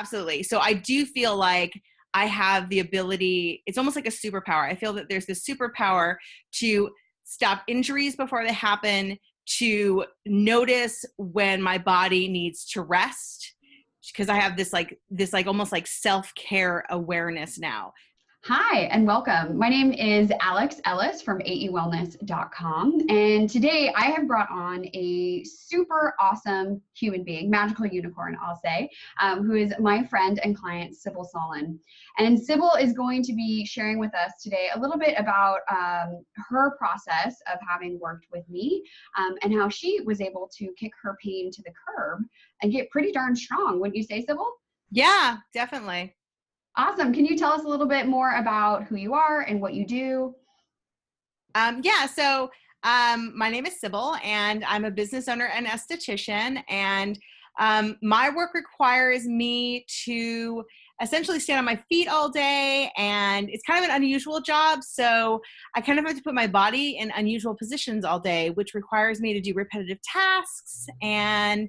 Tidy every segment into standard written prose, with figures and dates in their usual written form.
absolutely. So I do feel like I have the ability, it's almost like a superpower. I feel that there's this superpower to stop injuries before they happen, to notice when my body needs to rest, because I have this almost like self-care awareness now. Hi, and welcome. My name is Alex Ellis from aewellness.com. And today I have brought on a super awesome human being, magical unicorn, I'll say, who is my friend and client, Cybil Solyn. And Cybil is going to be sharing with us today a little bit about her process of having worked with me and how she was able to kick her pain to the curb and get pretty darn strong. Wouldn't you say, Cybil? Yeah, definitely. Awesome. Can you tell us a little bit more about who you are and what you do? So my name is Cybil, and I'm a business owner and esthetician. And my work requires me to essentially stand on my feet all day, and it's kind of an unusual job. So I kind of have to put my body in unusual positions all day, which requires me to do repetitive tasks and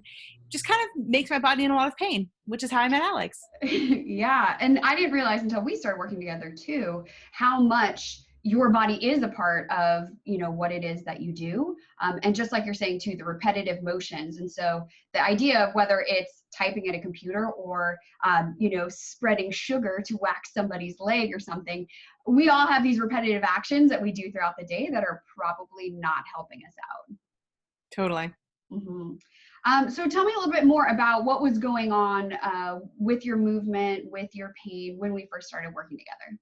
just kind of makes my body in a lot of pain, which is how I met Alex. Yeah. And I didn't realize until we started working together too, how much your body is a part of, what it is that you do. And just like you're saying too, the repetitive motions. And so the idea of whether it's typing at a computer or, spreading sugar to wax somebody's leg or something, we all have these repetitive actions that we do throughout the day that are probably not helping us out. Totally. Mm-hmm. So tell me a little bit more about what was going on with your movement, with your pain when we first started working together.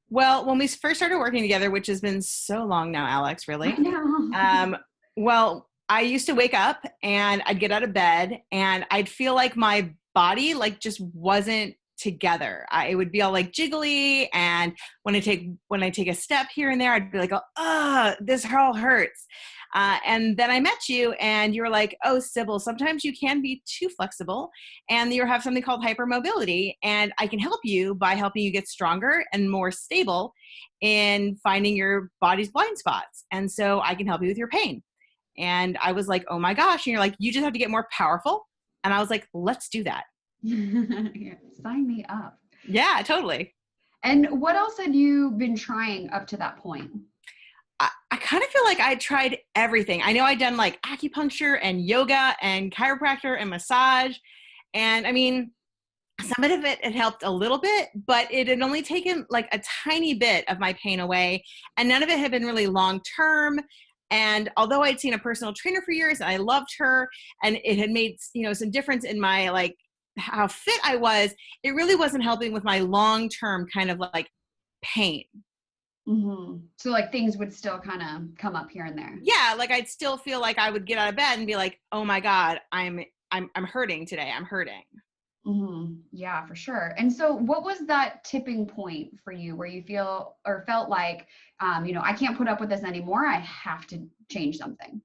Well, when we first started working together, which has been so long now, Alex, really. I know. I used to wake up and I'd get out of bed and I'd feel like my body just wasn't together. It would be all jiggly, and when I take a step here and there, I'd be like, oh, this all hurts. And then I met you and you were like, oh, Cybil, sometimes you can be too flexible and you have something called hypermobility, and I can help you by helping you get stronger and more stable in finding your body's blind spots. And so I can help you with your pain. And I was like, oh my gosh. And you're like, you just have to get more powerful. And I was like, let's do that. Yeah, sign me up. Yeah, totally. And what else had you been trying up to that point? I kind of feel like I tried everything. I know I'd done acupuncture and yoga and chiropractor and massage. And I mean, some of it had helped a little bit, but it had only taken a tiny bit of my pain away. And none of it had been really long-term. And although I'd seen a personal trainer for years and I loved her and it had made, some difference in my, how fit I was, it really wasn't helping with my long-term kind of pain. Mm-hmm. So things would still kind of come up here and there. Yeah. I'd still feel like I would get out of bed and be like, oh my God, I'm hurting today. I'm hurting. Mm-hmm. Yeah, for sure. And so what was that tipping point for you where you felt like, I can't put up with this anymore. I have to change something?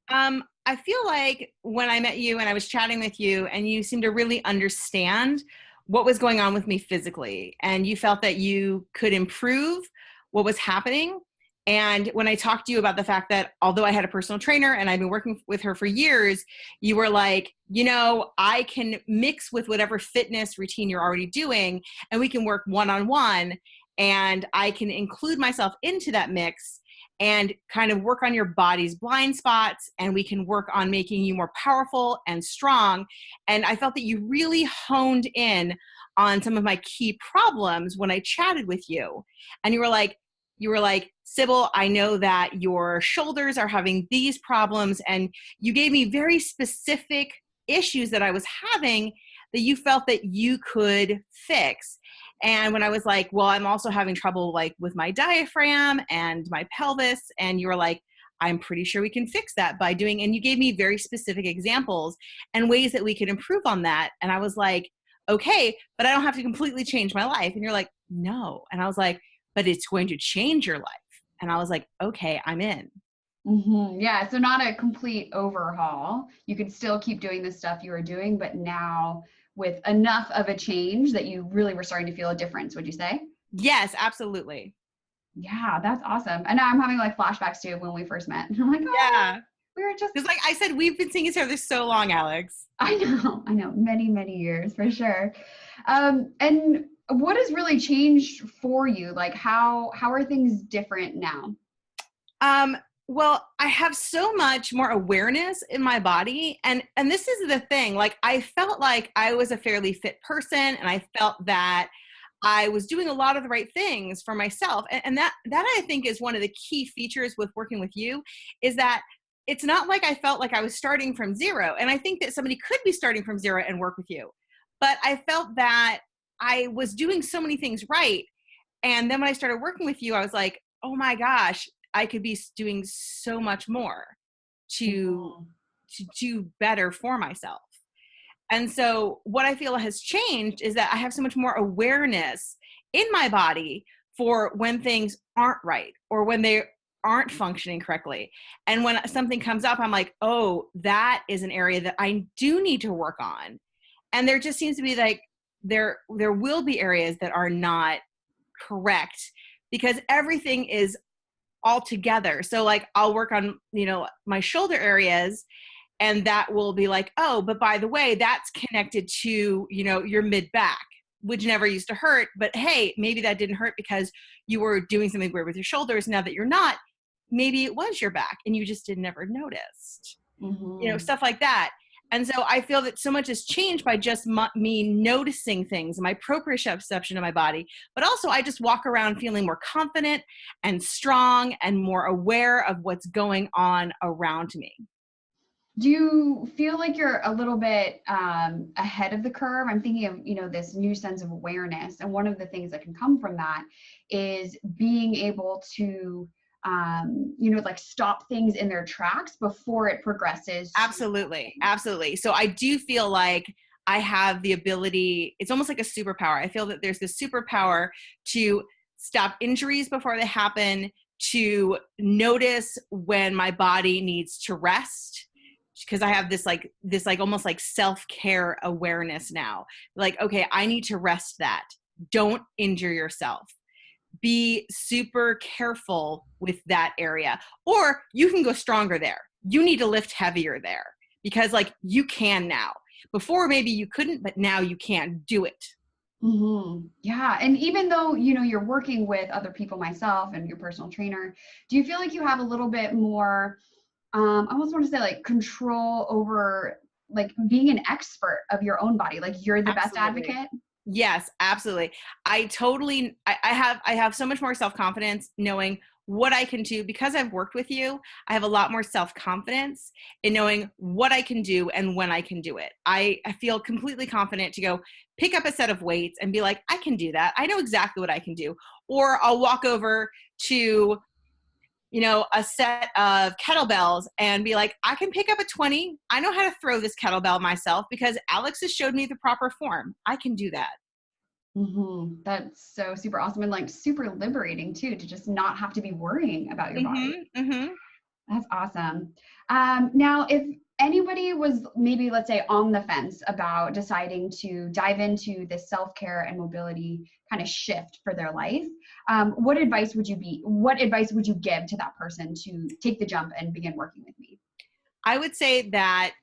I feel like when I met you and I was chatting with you and you seemed to really understand what was going on with me physically, and you felt that you could improve what was happening. And when I talked to you about the fact that although I had a personal trainer and I've been working with her for years, you were like, I can mix with whatever fitness routine you're already doing and we can work one-on-one, and I can include myself into that mix and kind of work on your body's blind spots, and we can work on making you more powerful and strong. And I felt that you really honed in on some of my key problems when I chatted with you. And you were like, Cybil, I know that your shoulders are having these problems. And you gave me very specific issues that I was having that you felt that you could fix. And when I was like, well, I'm also having trouble with my diaphragm and my pelvis. And you were like, I'm pretty sure we can fix that by doing, and you gave me very specific examples and ways that we could improve on that. And I was like, okay, but I don't have to completely change my life. And you're like, no. And I was like, but it's going to change your life. And I was like, okay, I'm in. Mm-hmm. Yeah. So not a complete overhaul. You could still keep doing the stuff you were doing, but now with enough of a change that you really were starting to feel a difference, would you say? Yes, absolutely. Yeah, that's awesome. And now I'm having flashbacks to when we first met. I'm like, oh, yeah, We were just, because like I said, we've been seeing each other so long, Alex. I know, many, many years for sure. And what has really changed for you? Like how are things different now? Well, I have so much more awareness in my body. And this is the thing, like I felt like I was a fairly fit person, and I felt that I was doing a lot of the right things for myself. And that I think is one of the key features with working with you, is that it's not like I felt like I was starting from zero. And I think that somebody could be starting from zero and work with you. But I felt that I was doing so many things right. And then when I started working with you, I was like, oh my gosh, I could be doing so much more to do better for myself. And so what I feel has changed is that I have so much more awareness in my body for when things aren't right or when they aren't functioning correctly. And when something comes up, I'm like, oh, that is an area that I do need to work on. And there just seems to be like, there will be areas that are not correct because everything is all together. So like I'll work on, my shoulder areas, and that will be like, oh, but by the way, that's connected to, your mid back, which never used to hurt. But hey, maybe that didn't hurt because you were doing something weird with your shoulders. Now that you're not, maybe it was your back and you just never noticed, stuff like that. And so I feel that so much has changed by just me noticing things, my proprioception of my body, but also I just walk around feeling more confident and strong and more aware of what's going on around me. Do you feel like you're a little bit ahead of the curve? I'm thinking of, this new sense of awareness. And one of the things that can come from that is being able to, like stop things in their tracks before it progresses. Absolutely. Absolutely. So I do feel like I have the ability, it's almost like a superpower. I feel that there's this superpower to stop injuries before they happen, to notice when my body needs to rest, because I have this almost like self-care awareness now. Like, okay, I need to rest that. Don't injure yourself. Be super careful with that area. Or you can go stronger there. You need to lift heavier there because like you can now. Before maybe you couldn't, but now you can do it. Mm-hmm. Yeah. And even though, you're working with other people, myself and your personal trainer, do you feel like you have a little bit more, I almost want to say like control over like being an expert of your own body? Like you're the best advocate? Yes, absolutely. I have so much more self-confidence knowing what I can do because I've worked with you. I have a lot more self-confidence in knowing what I can do and when I can do it. I feel completely confident to go pick up a set of weights and be like, I can do that. I know exactly what I can do. Or I'll walk over to, a set of kettlebells and be like, I can pick up a 20. I know how to throw this kettlebell myself because Alex has showed me the proper form. I can do that. Mm-hmm. That's so super awesome and like super liberating too, to just not have to be worrying about your body. Mm-hmm. That's awesome. Now, if anybody was maybe, let's say, on the fence about deciding to dive into this self-care and mobility kind of shift for their life, what advice would you give to that person to take the jump and begin working with me? I would say that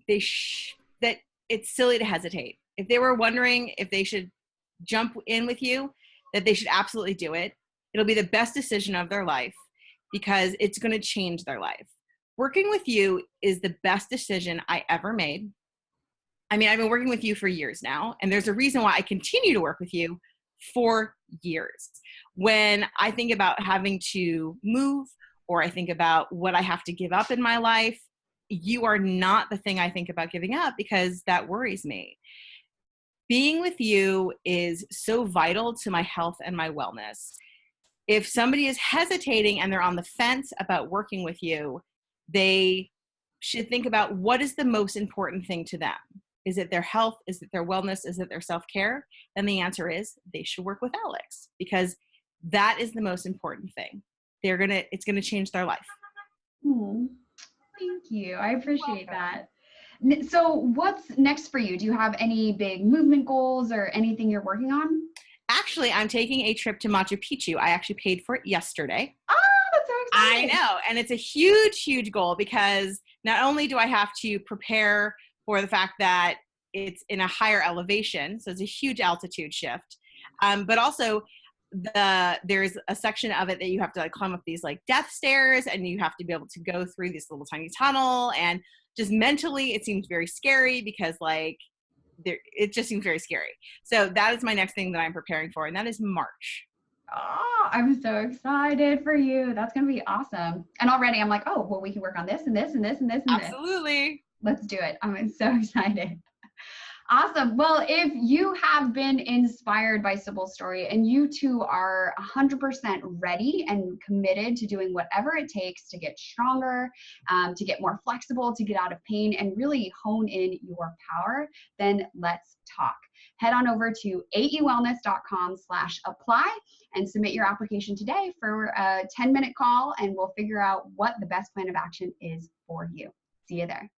that it's silly to hesitate. If they were wondering if they should jump in with you, that they should absolutely do it. It'll be the best decision of their life because it's going to change their life. Working with you is the best decision I ever made. I mean, I've been working with you for years now, and there's a reason why I continue to work with you for years. When I think about having to move or I think about what I have to give up in my life, you are not the thing I think about giving up because that worries me. Being with you is so vital to my health and my wellness. If somebody is hesitating and they're on the fence about working with you, they should think about what is the most important thing to them. Is it their health? Is it their wellness? Is it their self-care? And the answer is they should work with Alex because that is the most important thing. It's going to change their life. Thank you. I appreciate that. So what's next for you? Do you have any big movement goals or anything you're working on? Actually, I'm taking a trip to Machu Picchu. I actually paid for it yesterday. Oh, that's so exciting. I know. And it's a huge, huge goal because not only do I have to prepare for the fact that it's in a higher elevation, so it's a huge altitude shift, but also there's a section of it that you have to like climb up these like death stairs, and you have to be able to go through this little tiny tunnel, and just mentally it seems very scary because like it just seems very scary. So that is my next thing that I'm preparing for, and that is March. Oh, I'm so excited for you. That's going to be awesome. And already I'm like, oh, well, we can work on this and this and this and this and this. Absolutely. Let's do it. I'm so excited. Awesome. Well, if you have been inspired by Cybil's story and you too are 100% ready and committed to doing whatever it takes to get stronger, to get more flexible, to get out of pain and really hone in your power, then let's talk. Head on over to aewellness.com/apply and submit your application today for a 10-minute call, and we'll figure out what the best plan of action is for you. See you there.